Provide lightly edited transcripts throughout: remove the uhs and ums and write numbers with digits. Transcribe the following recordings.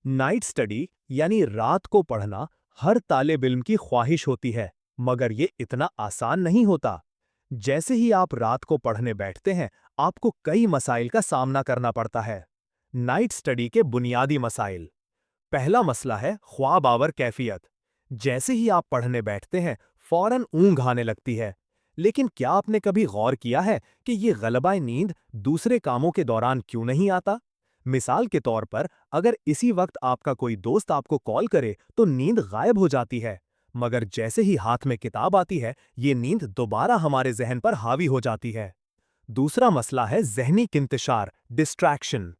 Night study यानी रात को पढ़ना हर तालिब इल्म की ख्वाहिश होती है, मगर ये इतना आसान नहीं होता। जैसे ही आप रात को पढ़ने बैठते हैं, आपको कई मसाइल का सामना करना पड़ता है। नाइट स्टडी के बुनियादी मसाइल। पहला मसला है ख्वाब आवर कैफियत। जैसे ही आप पढ़ने बैठते हैं, फौरन ऊंघ आने लगती है। लेकिन क्या आपने कभी गौर किया है कि ये गलबाए नींद दूसरे कामों के दौरान क्यों नहीं आता? मिसाल के तौर पर, अगर इसी वक्त आपका कोई दोस्त आपको कॉल करे तो नींद गायब हो जाती है, मगर जैसे ही हाथ में किताब आती है, ये नींद दोबारा हमारे जहन पर हावी हो जाती है। दूसरा मसला है ज़हनी इंतशार, डिस्ट्रैक्शन।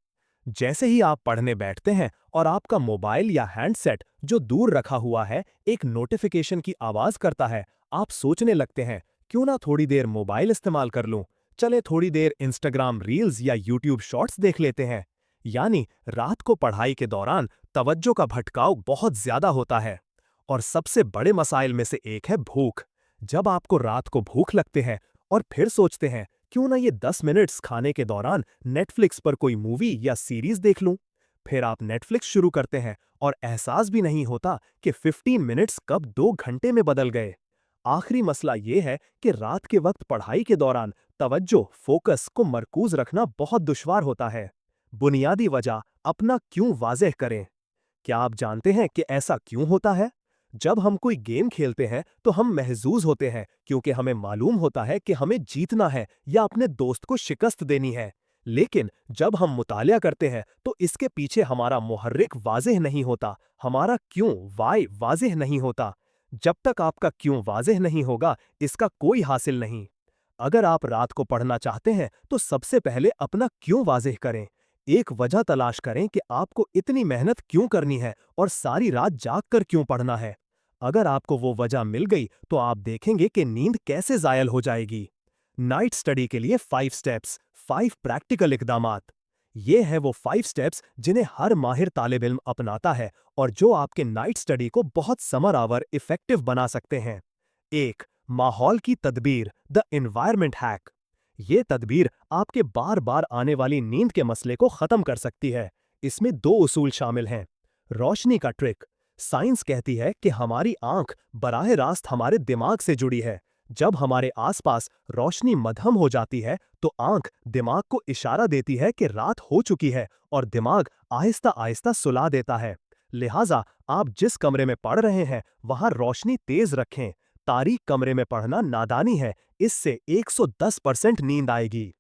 जैसे ही आप पढ़ने बैठते हैं और आपका मोबाइल या हैंडसेट जो दूर रखा हुआ है एक नोटिफिकेशन की आवाज करता है, आप सोचने लगते हैं, क्यों ना थोड़ी देर मोबाइल इस्तेमाल कर लूं, चले थोड़ी देर इंस्टाग्राम रील्स या यूट्यूब शॉर्ट्स देख लेते हैं। यानी रात को पढ़ाई के दौरान तवज्जो का भटकाव बहुत ज्यादा होता है। और सबसे बड़े मसाइल में से एक है भूख। जब आपको रात को भूख लगते हैं और फिर सोचते हैं, क्यों ना ये 10 मिनट्स खाने के दौरान नेटफ्लिक्स पर कोई मूवी या सीरीज देख लूं। फिर आप नेटफ्लिक्स शुरू करते हैं और एहसास भी नहीं होता कि 15 मिनट्स कब 2 घंटे में बदल गए। आखिरी मसला ये है कि रात के वक्त पढ़ाई के दौरान तवज्जो, फोकस को मरकूज रखना बहुत दुश्वार होता है। बुनियादी वजह, अपना क्यों वाज़ेह करें। क्या आप जानते हैं कि ऐसा क्यों होता है? जब हम कोई गेम खेलते हैं तो हम महजूज होते हैं, क्योंकि हमें मालूम होता है कि हमें जीतना है या अपने दोस्त को शिकस्त देनी है। लेकिन जब हम मुतालिया करते हैं तो इसके पीछे हमारा मुहर्रिक वाज़ेह नहीं होता, हमारा क्यों वाई वाज़ेह नहीं होता। जब तक आपका क्यों वाज़ेह नहीं होगा, इसका कोई हासिल नहीं। अगर आप रात को पढ़ना चाहते हैं तो सबसे पहले अपना क्यों वाज़ेह करें। एक वजह तलाश करें कि आपको इतनी मेहनत क्यों करनी है और सारी रात जाग कर क्यों पढ़ना है। अगर आपको वो वजह मिल गई तो आप देखेंगे कि नींद कैसे ज़ायल हो जाएगी। नाइट स्टडी के लिए 5 स्टेप्स, 5 प्रैक्टिकल इकदामात। ये है वो 5 स्टेप्स जिन्हें हर माहिर तालिब इल्म अपनाता है और जो आपके नाइट स्टडी को बहुत समर आवर इफेक्टिव बना सकते हैं। 1. माहौल की तदबीर, द एनवायरनमेंट हैक। ये तदबीर आपके बार बार आने वाली नींद के मसले को खत्म कर सकती है। इसमें 2 उसूल शामिल हैं। रोशनी का ट्रिक। साइंस कहती है कि हमारी आंख बराह रास्त हमारे दिमाग से जुड़ी है। जब हमारे आसपास रोशनी मध्यम हो जाती है तो आंख दिमाग को इशारा देती है कि रात हो चुकी है और दिमाग आहिस्ता आहिस्ता सुला देता है। लिहाजा आप जिस कमरे में पढ़ रहे हैं वहां रोशनी तेज रखें। तारीक कमरे में पढ़ना नादानी है, इससे 110% नींद आएगी।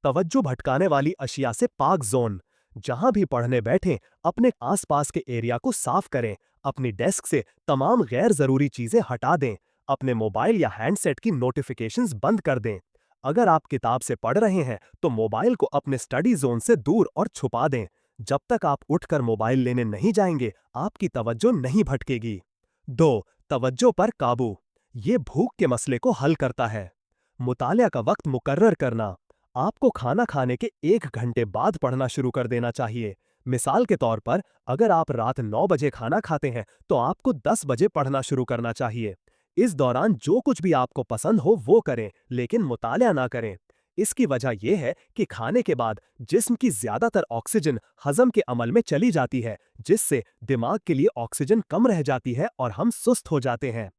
तवज्जो भटकाने वाली अशिया से पाक जोन। जहां भी पढ़ने बैठें, अपने आसपास के एरिया को साफ करें। अपनी डेस्क से तमाम गैर जरूरी चीजें हटा दें। अपने मोबाइल या हैंडसेट की नोटिफिकेशंस बंद कर दें। अगर आप किताब से पढ़ रहे हैं तो मोबाइल को अपने स्टडी जोन से दूर और छुपा दें। जब तक आप उठकर मोबाइल लेने नहीं जाएंगे, आपकी तवज्जो नहीं भटकेगी। 2. तवज्जो पर काबू। ये भूख के मसले को हल करता है। मुतालिया का वक्त मुकर्रर करना। आपको खाना खाने के 1 घंटे बाद पढ़ना शुरू कर देना चाहिए। मिसाल के तौर पर, अगर आप रात 9 बजे खाना खाते हैं तो आपको 10 बजे पढ़ना शुरू करना चाहिए। इस दौरान जो कुछ भी आपको पसंद हो वो करें, लेकिन मुतालिया ना करें। इसकी वजह यह है कि खाने के बाद जिस्म की ज्यादातर ऑक्सीजन हजम के अमल में चली जाती है, जिससे दिमाग के लिए ऑक्सीजन कम रह जाती है और हम सुस्त हो जाते हैं।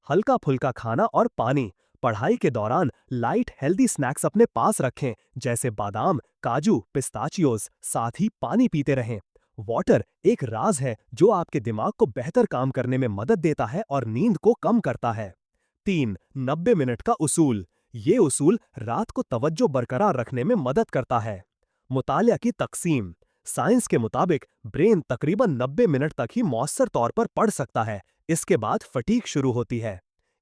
हल्का फुल्का खाना और पानी। पढ़ाई के दौरान लाइट हेल्दी स्नैक्स अपने पास रखें, जैसे बादाम, काजू, पिस्ताचियोज। साथ ही पानी पीते रहें। वाटर एक राज है जो आपके दिमाग को बेहतर काम करने में मदद देता है और नींद को कम करता है। 3. 90 मिनट का उसूल। ये उसूल रात को तवज्जो बरकरार रखने में मदद करता है। मुतालिया की तकसीम। साइंस के मुताबिक ब्रेन तकरीबन 90 मिनट तक ही मौसर तौर पर पढ़ सकता है। इसके बाद फटीग शुरू होती है।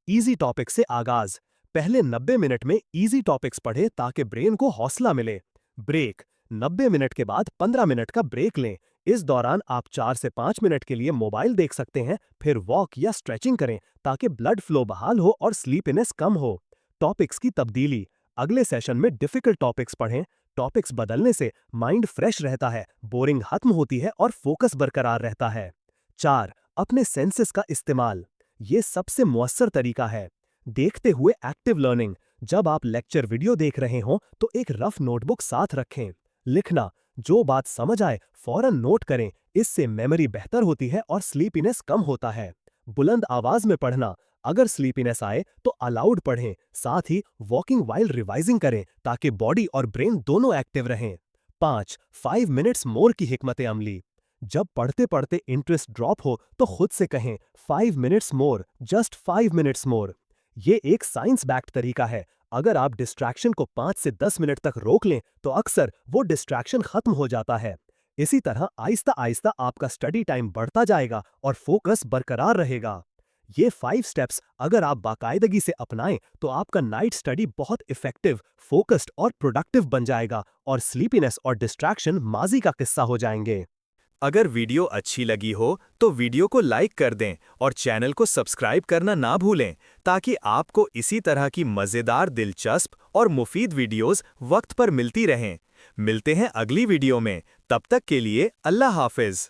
इजी टॉपिक से आगाज। पहले 90 मिनट में इजी टॉपिक्स पढ़ें ताकि ब्रेन को हौसला मिले। ब्रेक। 90 मिनट के बाद 15 मिनट का ब्रेक लें। इस दौरान आप 4 से 5 मिनट के लिए मोबाइल देख सकते हैं, फिर वॉक या स्ट्रेचिंग करें ताकि ब्लड फ्लो बहाल हो और स्लीपीनेस कम हो। टॉपिक्स की तब्दीली। अगले सेशन में डिफिकल्ट टॉपिक्स पढ़ें। टॉपिक्स बदलने से माइंड फ्रेश रहता है, बोरिंग खत्म होती है और फोकस बरकरार रहता है। 4. अपने सेंसेस का इस्तेमाल। ये सबसे मुअस्सर तरीका है। देखते हुए एक्टिव लर्निंग। जब आप लेक्चर वीडियो देख रहे हों तो एक रफ नोटबुक साथ रखें। लिखना। जो बात समझ आए फौरन नोट करें, इससे मेमोरी बेहतर होती है और स्लीपीनेस कम होता है। बुलंद आवाज में पढ़ना, अगर स्लीपीनेस आए तो अलाउड पढ़ें, साथ ही वॉकिंग वाइल रिवाइजिंग करें ताकि बॉडी और ब्रेन दोनों एक्टिव रहें। 5 5 मिनट्स मोर की हिकमत अमली। जब पढ़ते पढ़ते इंटरेस्ट ड्रॉप हो तो खुद से कहें 5 minutes more, just 5 minutes more. ये एक साइंस बैक्ड तरीका है। अगर आप डिस्ट्रैक्शन को 5 से 10 मिनट तक रोक लें तो अक्सर वो डिस्ट्रैक्शन खत्म हो जाता है। इसी तरह आहिस्ता आहिस्ता आपका स्टडी टाइम बढ़ता जाएगा और फोकस बरकरार रहेगा। ये 5 स्टेप्स अगर आप बाकायदगी से अपनाएं तो आपका नाइट स्टडी बहुत इफेक्टिव, फोकस्ड और प्रोडक्टिव बन जाएगा और स्लीपीनेस और डिस्ट्रैक्शन माजी का किस्सा हो जाएंगे। अगर वीडियो अच्छी लगी हो तो वीडियो को लाइक कर दें और चैनल को सब्सक्राइब करना ना भूलें ताकि आपको इसी तरह की मज़ेदार, दिलचस्प और मुफीद वीडियोस वक्त पर मिलती रहें। मिलते हैं अगली वीडियो में, तब तक के लिए अल्लाह हाफिज़।